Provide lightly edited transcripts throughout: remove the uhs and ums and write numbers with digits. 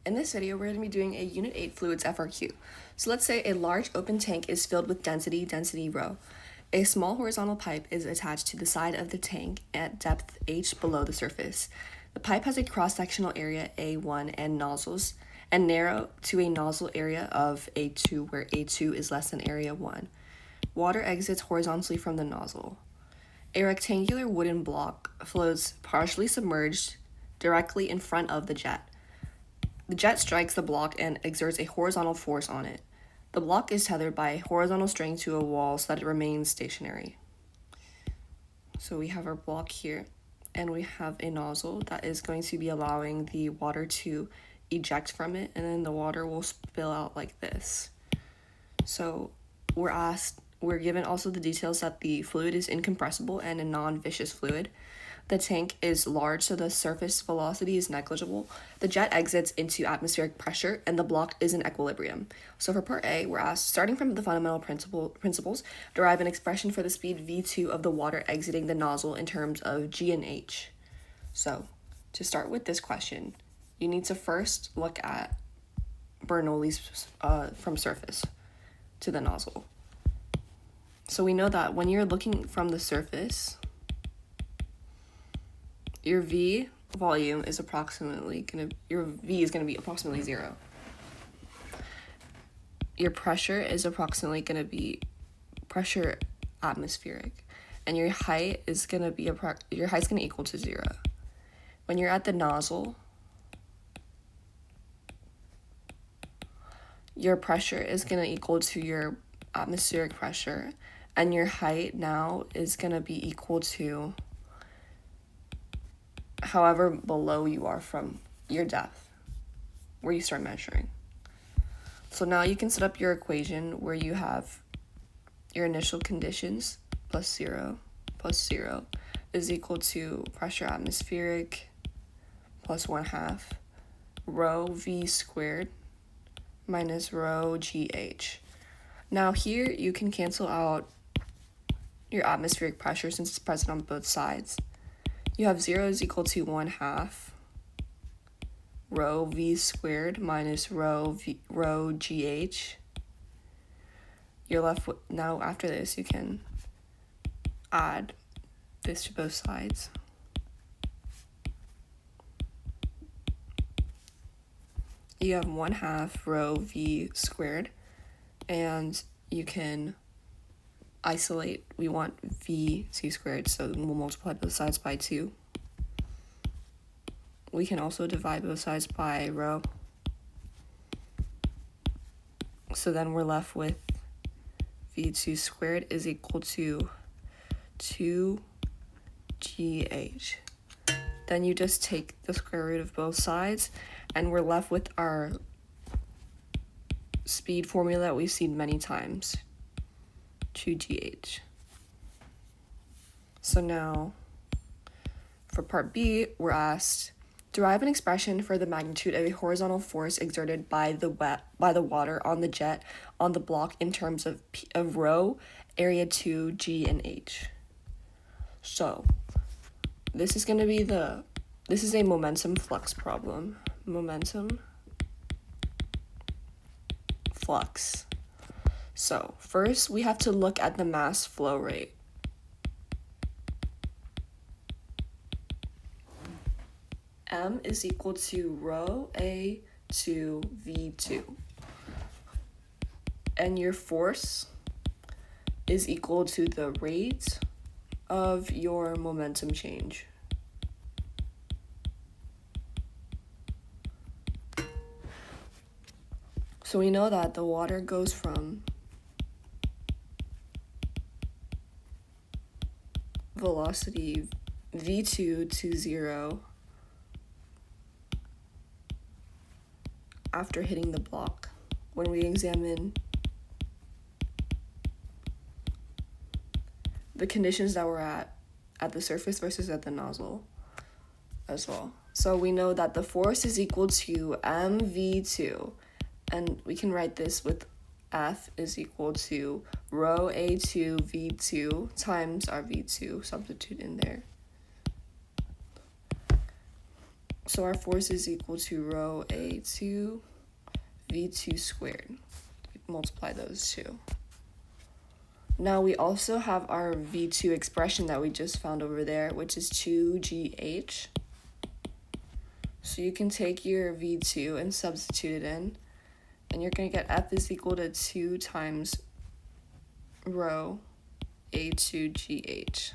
In this video, we're going to be doing a Unit 8 Fluids FRQ. So let's say a large open tank is filled with density rho. A small horizontal pipe is attached to the side of the tank at depth h below the surface. The pipe has a cross-sectional area A1 and nozzles, and narrow to a nozzle area of A2 where A2 is less than area 1. Water exits horizontally from the nozzle. A rectangular wooden block floats partially submerged directly in front of the jet. The jet strikes the block and exerts a horizontal force on it. The block is tethered by a horizontal string to a wall so that it remains stationary. So we have our block here, and we have a nozzle that is going to be allowing the water to eject from it, and then the water will spill out like this. So we're given also the details that the fluid is incompressible and a non-viscous fluid. The tank is large, so the surface velocity is negligible. The jet exits into atmospheric pressure, and the block is in equilibrium. So for part A, we're asked, starting from the fundamental principles, derive an expression for the speed v2 of the water exiting the nozzle in terms of g and h. So to start with this question, you need to first look at Bernoulli's from surface to the nozzle. So we know that when you're looking from the surface, your V volume is your V is gonna be approximately 0. Your pressure is approximately gonna be pressure atmospheric, and your height is gonna be your height's gonna equal to 0. When you're at the nozzle, your pressure is gonna equal to your atmospheric pressure, and your height now is gonna be equal to however below you are from your depth, where you start measuring. So now you can set up your equation where you have your initial conditions plus 0 is equal to pressure atmospheric plus 1/2 rho v squared minus rho gh. Now here you can cancel out your atmospheric pressure since it's present on both sides. You have 0 is equal to 1/2 rho v squared minus rho gh. You're left with, now after this you can add this to both sides. You have 1/2 rho v squared, and you can isolate, we want v(c) squared, so we'll multiply both sides by 2. We can also divide both sides by rho. So then we're left with v2 squared is equal to 2gh. Then you just take the square root of both sides, and we're left with our speed formula that we've seen many times. 2gh. So now, for part B, we're asked, derive an expression for the magnitude of a horizontal force exerted by the water on the jet on the block in terms of rho, area 2, g, and h. So, this is a momentum flux problem. Momentum flux. So first we have to look at the mass flow rate. M is equal to rho A to V2. And your force is equal to the rate of your momentum change. So we know that the water goes from velocity v2 to 0 after hitting the block. When we examine the conditions that we're at the surface versus at the nozzle as well. So we know that the force is equal to mv2, and we can write this with F is equal to rho A2 V2 times our V2, substitute in there. So our force is equal to rho A2 V2 squared. Multiply those two. Now we also have our V2 expression that we just found over there, which is 2GH. So you can take your V2 and substitute it in, and you're going to get F is equal to 2 times rho A2GH.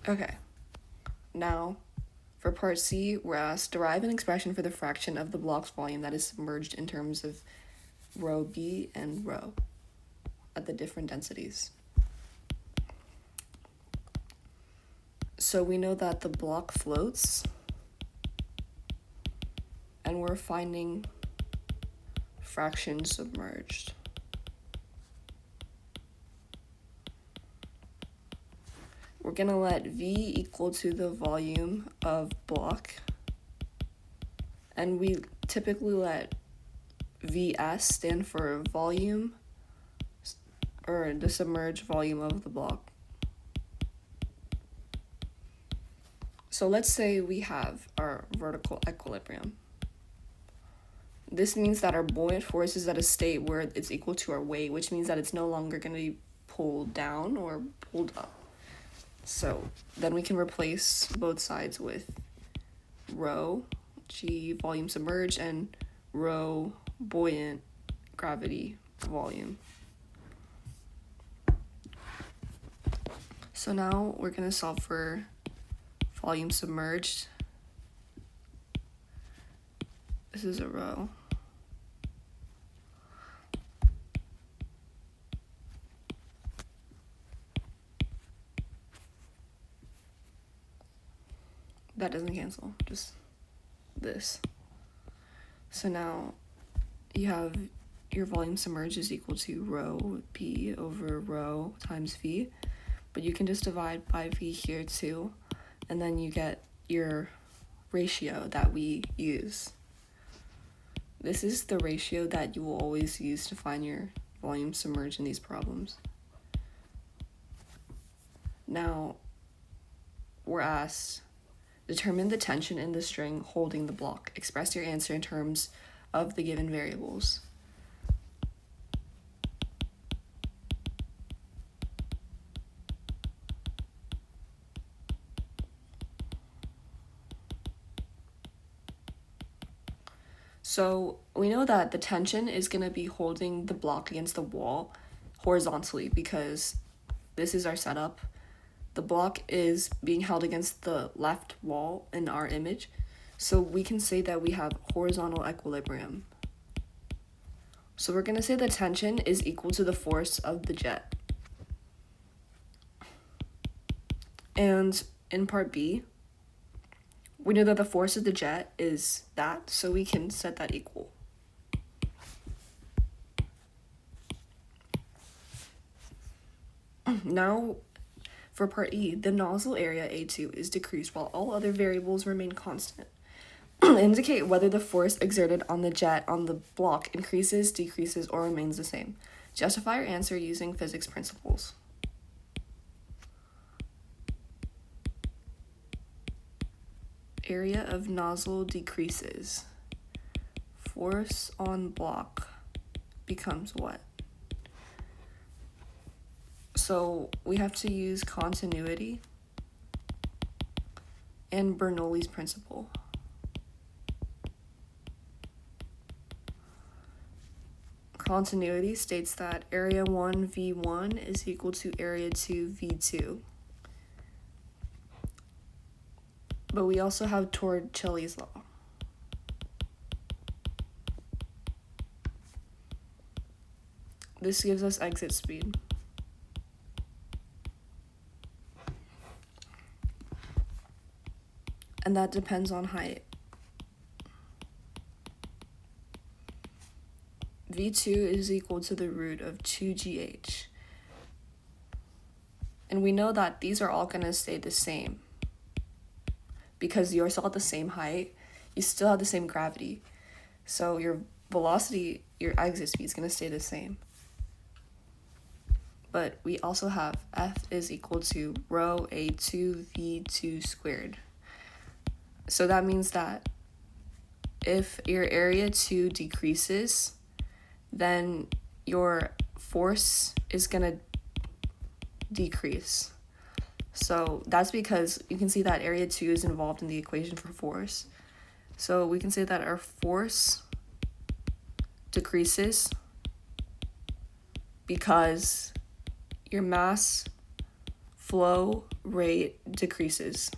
Okay, now for part C, we're asked derive an expression for the fraction of the block's volume that is submerged in terms of rho B and rho at the different densities. So we know that the block floats, and we're finding fraction submerged. We're going to let V equal to the volume of block, and we typically let VS stand for volume, or the submerged volume of the block. So let's say we have our vertical equilibrium. This means that our buoyant force is at a state where it's equal to our weight, which means that it's no longer going to be pulled down or pulled up. So then we can replace both sides with rho, G volume submerged, and rho buoyant gravity volume. So now we're going to solve for volume submerged. This is a rho. That doesn't cancel, just this. So now you have your volume submerged is equal to rho P over rho times V, but you can just divide by V here too, and then you get your ratio that we use. This is the ratio that you will always use to find your volume submerged in these problems. Now, we're asked, determine the tension in the string holding the block. Express your answer in terms of the given variables. So we know that the tension is going to be holding the block against the wall horizontally because this is our setup. The block is being held against the left wall in our image, so we can say that we have horizontal equilibrium. So we're going to say the tension is equal to the force of the jet. And in part B, we know that the force of the jet is that, so we can set that equal. Now, for part E, the nozzle area A2 is decreased while all other variables remain constant. Indicate whether the force exerted on the jet on the block increases, decreases, or remains the same. Justify your answer using physics principles. Area of nozzle decreases. Force on block becomes what? So we have to use continuity and Bernoulli's principle. Continuity states that area 1 V1 is equal to area 2 V2. But we also have Torricelli's law. This gives us exit speed. And that depends on height. V2 is equal to the root of 2GH. And we know that these are all going to stay the same. Because you're still at the same height, you still have the same gravity. So your velocity, your exit speed, is going to stay the same. But we also have F is equal to rho A2 V2 squared. So that means that if your area 2 decreases, then your force is going to decrease. So that's because you can see that area 2 is involved in the equation for force. So we can say that our force decreases because your mass flow rate decreases.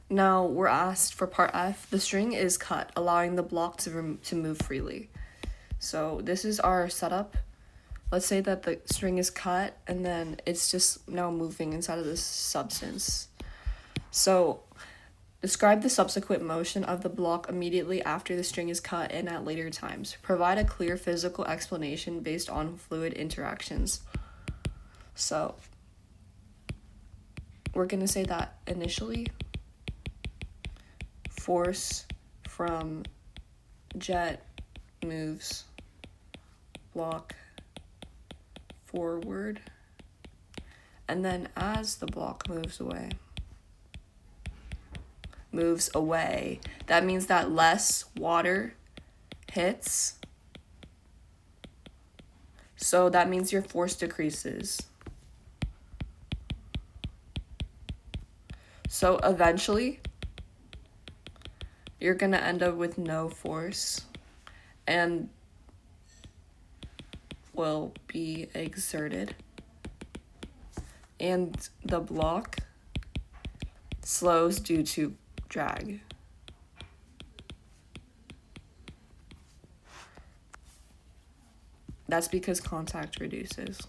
Now we're asked for part F, the string is cut, allowing the block to move freely. So this is our setup. Let's say that the string is cut and then it's just now moving inside of this substance. So describe the subsequent motion of the block immediately after the string is cut and at later times. Provide a clear physical explanation based on fluid interactions. So we're going to say that initially, force from jet moves block forward, and then as the block moves away, that means that less water hits, so that means your force decreases. So eventually you're gonna end up with no force and will be exerted, and the block slows due to drag. That's because contact reduces.